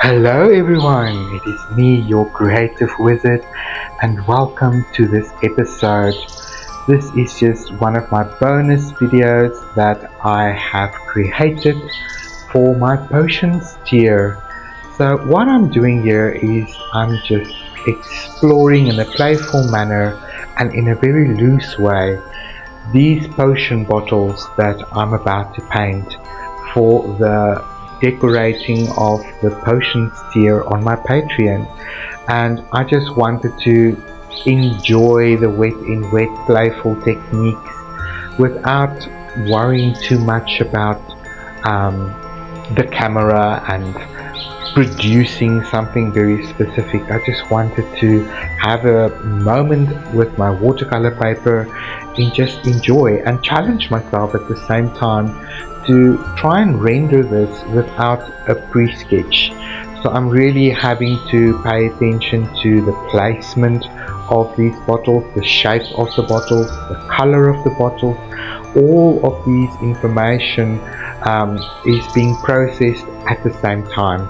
Hello everyone, it is me, your creative wizard, and welcome to this episode. This is just one of my bonus videos that I have created for my potions tier. So what I'm doing here is I'm just exploring in a playful manner and in a very loose way these potion bottles that I'm about to paint for the decorating of the potions tier on my Patreon, and I just wanted to enjoy the wet in wet playful techniques without worrying too much about the camera and producing something very specific. I just wanted to have a moment with my watercolor paper and just enjoy and challenge myself at the same time to try and render this without a pre-sketch. So I'm really having to pay attention to the placement of these bottles, the shape of the bottles, the color of the bottles. All of these information is being processed at the same time,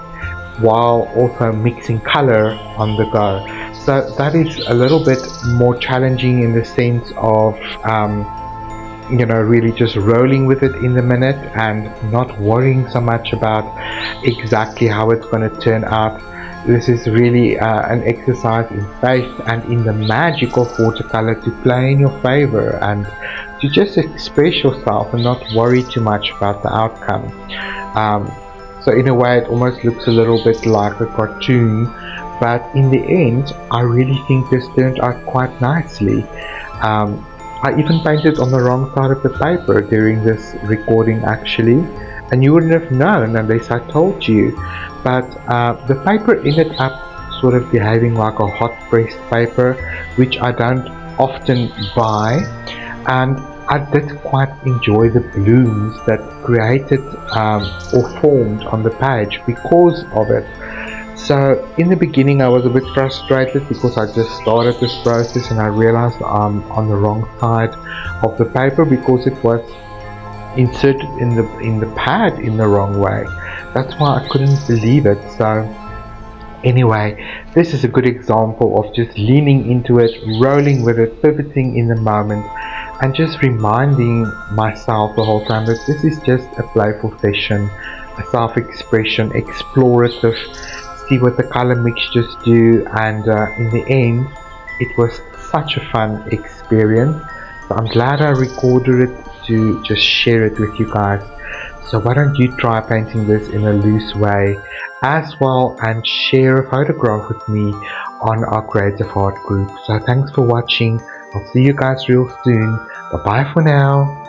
while also mixing color on the go. So that is a little bit more challenging in the sense of really just rolling with it in the minute and not worrying so much about exactly how it's going to turn out. This is really an exercise in faith and in the magic of watercolor to play in your favor and to just express yourself and not worry too much about the outcome. So in a way it almost looks a little bit like a cartoon, but in the end I really think this turned out quite nicely. I even painted on the wrong side of the paper during this recording actually, and you wouldn't have known unless I told you, but the paper ended up sort of behaving like a hot pressed paper, which I don't often buy, and I did quite enjoy the blooms that created or formed on the page because of it. So in the beginning I was a bit frustrated because I just started this process and I realized I'm on the wrong side of the paper because it was inserted in the pad in the wrong way. That's why I couldn't believe it. So anyway, this is a good example of just leaning into it, rolling with it, pivoting in the moment, and just reminding myself the whole time that this is just a playful session, a self-expression, explorative, see what the color mixtures do, and in the end it was such a fun experience. So I'm glad I recorded it to just share it with you guys. So why don't you try painting this in a loose way as well and share a photograph with me on our creative art group. So thanks for watching. I'll see you guys real soon. Bye bye for now.